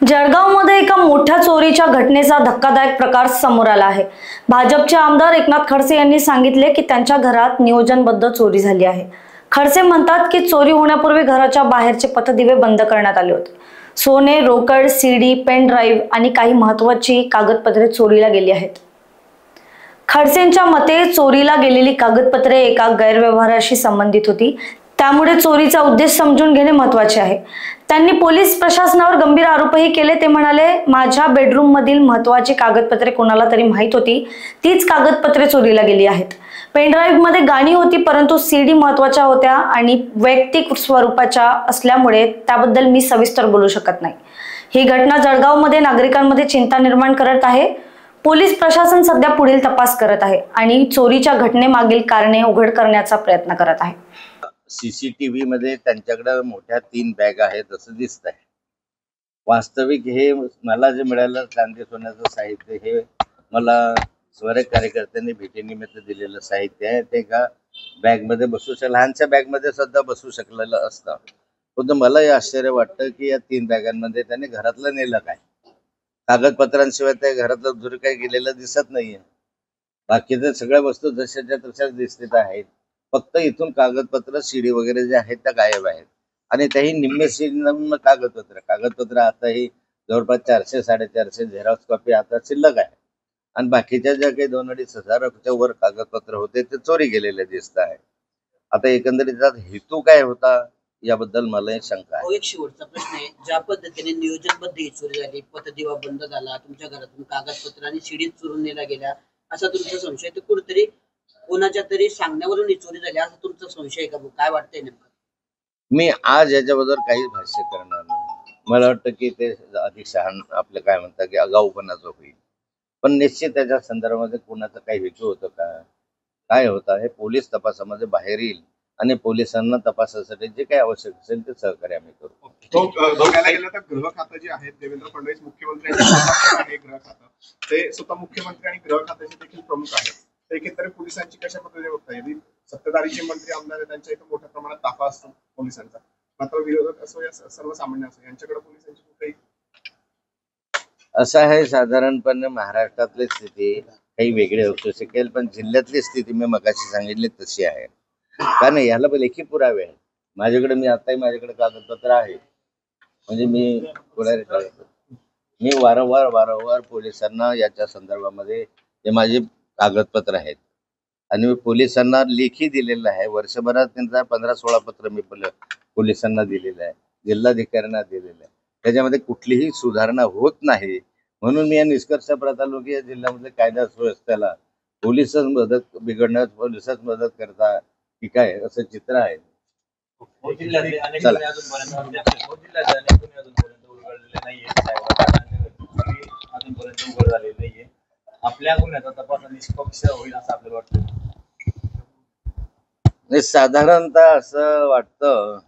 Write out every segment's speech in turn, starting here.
जळगावमध्ये एका मोठ्या चोरीच्या घटनेचा धक्कादायक प्रकार समोर आला आहे। भाजपचे आमदार एकनाथ खडसे यांनी सांगितले की त्यांच्या घरात नियोजनबद्ध चोरी झाली आहे। खडसे म्हणतात की चोरी होण्यापूर्वी घराच्या बाहेरचे पथदिवे बंद करण्यात आले होते। सोने, रोकड, सीडी, पेन ड्राईव्ह आणि काही महत्त्वाची कागदपत्रे चोरीला गेली आहेत। खडसेंच्या मते चोरीला गेलेली कागदपत्रे एका गैरव्यवहाराशी संबंधित होती, त्यामुळे चोरीचा उद्देश समजून घेणे महत्त्वाचे आहे। त्यांनी पोलीस प्रशासनावर गंभीर आरोपही केले। ते म्हणाले, माझ्या बेडरूम मधील महत्त्वाची कागदपत्रे कोणाला तरी माहित होती, तीच कागदपत्रे चोरीला गेली आहेत। पेन ड्राईव्ह मध्ये गाणी होती, परंतु सीडी महत्त्वाच्या होत्या आणि वैयक्तिक स्वरूपाच्या असल्यामुळे त्याबद्दल मी सविस्तर बोलू शकत नाही। ही घटना जळगावमध्ये नागरिकांमध्ये चिंता निर्माण करत आहे। पोलीस प्रशासन सध्या पुढील तपास करत आहे आणि चोरीच्या घटनेमागील कारणे उघड करण्याचा प्रयत्न करत आहे। सीसीटीव्ही मध्ये त्यांच्याकडे मोठ्या 3 बॅग आहेत असं दिसत आहे। वास्तविक हे मला जे मिळालं चांदी सोन्याचं साहित्य हे मला स्वरे कार्यकर्त्यांनी भेटीनिमित्त दिलेलं साहित्य आहे। ते का बॅग मध्ये लहानशा बॅग मध्ये सुद्धा बसू शकलेलं असतं। पण मला हे आश्चर्य वाटतं की या 3 बॅगांमध्ये त्याने घरातलं नेलं काय? कागदपत्रांशिवाय त्या घरातलं दुसरं काही गेलेलं दिसत नाहीये। बाकीच्या सगळ्या वस्तू जशाच्या तशाच दिसत आहेत। फक्त इथून कागदपत्र सीडी वगैरे जे आहेत त्या गायब आहेत आणि त्याही निम्मे कागदपत्र आताही जवळपास 400-450 झेरॉक्स कॉपी आता शिल्लक आहे आणि बाकीच्या ज्या काही 2-2.5 हजाराच्या वर कागदपत्र होते ते चोरी गेलेले दिसत आहे। आता एकंदरीत हेतू काय होता याबद्दल मला शंका आहे। एक शेवटचा प्रश्न आहे, ज्या पद्धतीने नियोजनबद्ध ही चोरी झाली, पथदिवा बंद झाला, तुमच्या घरातून कागदपत्र आणि सीडी चोरून नेला गेला असा तुमचा संशय, तर कुठेतरी कोणाच्या तरी सांगण्यावरून ही चोरी झाली असा तुमचा संशय का? काय वाटतंय नेमकं? मी आज याच्याबद्दल काही भाष्य करणार नाही। मला वाटतं की ते अधिक शहाण आपलं काय म्हणतात की आगाऊपणाचं होईल, पण निश्चित त्याच्या संदर्भामध्ये कोणाचं काही हेतू होतं का, काय होतं हे पोलीस तपासामध्ये बाहेर येईल आणि पोलिसांना तपासासाठी जे काही आवश्यक असेल ते सहकार्य आम्ही करू। गृह खातं जे आहे देवेंद्र फडणवीस मुख्यमंत्री गृह खातं ते स्वतः मुख्यमंत्री आणि गृह खात्याचे देखील प्रमुख आहेत। एकंदरीत पोलिसांची कशा पद्धतीने बघता येईल? सत्ताधारीचे मंत्री आमदार त्यांच्या इथे मोठ्या प्रमाणात ताफा असतो पोलिसांचा, मात्र विरोधक असो या सर्वसामान्य असो यांच्याकडे पोलिसांची कुठेही असं आहे। साधारणपणे महाराष्ट्रातली स्थिती काही वेगळी असू शकेल, पण जिल्ह्यातली स्थिती मी मगाशी सांगितली तशी आहे। का नाही याला लेखी पुरावे आहे माझ्याकडे। माझ्याकडे कागदपत्र आहे, म्हणजे मी वारंवार पोलिसांना याच्या संदर्भामध्ये जे माझे कागदपत्र आहेत आणि मी पोलिसांना लेखी दिलेलं आहे। वर्षभरात त्यांचा 15-16 पत्र मी पोलिसांना दिलेलं आहे, जिल्हाधिकाऱ्यांना दिलेलं आहे। त्याच्यामध्ये कुठलीही सुधारणा होत नाही, म्हणून मी या निष्कर्षापर्यंत आलो की या जिल्ह्यामध्ये कायदा सुव्यवस्थेला पोलिसच मदत करता की काय असं चित्र आहे। आपल्या गुन्ह्याचा तपास निष्पक्ष होईल असं आपल्याला वाटतं? साधारणतः असं वाटतं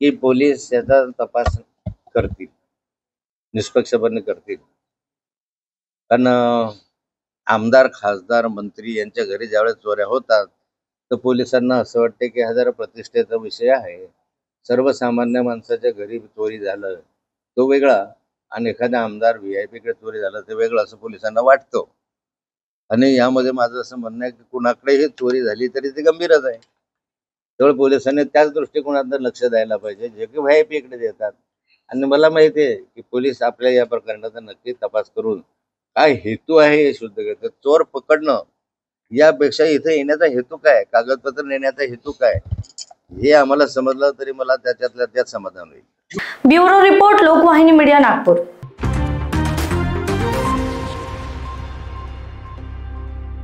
की पोलीस याचा तपास करतील, निष्पक्षपणे करतील। कारण आमदार, खासदार, मंत्री यांच्या घरी ज्यावेळेस चोऱ्या होतात तर पोलिसांना असं वाटते की हा जरा प्रतिष्ठेचा विषय आहे। सर्वसामान्य माणसाच्या घरी चोरी झालं तो वेगळा आणि एखाद्या आमदार VIP कडे चोरी झालं ते वेगळं असं पोलिसांना वाटतं। आणि यामध्ये माझं असं म्हणणं आहे की कुणाकडेही चोरी झाली तरी ते गंभीरच आहे, त्यामुळे पोलिसांनी त्याच दृष्टिकोनातून लक्ष द्यायला पाहिजे जे की VIP कडे देतात। आणि मला माहिती आहे की पोलीस आपल्या या प्रकरणाचा नक्की तपास करून काय हेतू आहे हे शुद्ध करतात। चोर पकडणं यापेक्षा इथे येण्याचा हेतू काय, कागदपत्र नेण्याचा हेतू काय हे आम्हाला समजलं तरी मला त्याच्यातल्या त्यात समाधान होईल। Bureau report, Lokvahini media, Nagpur.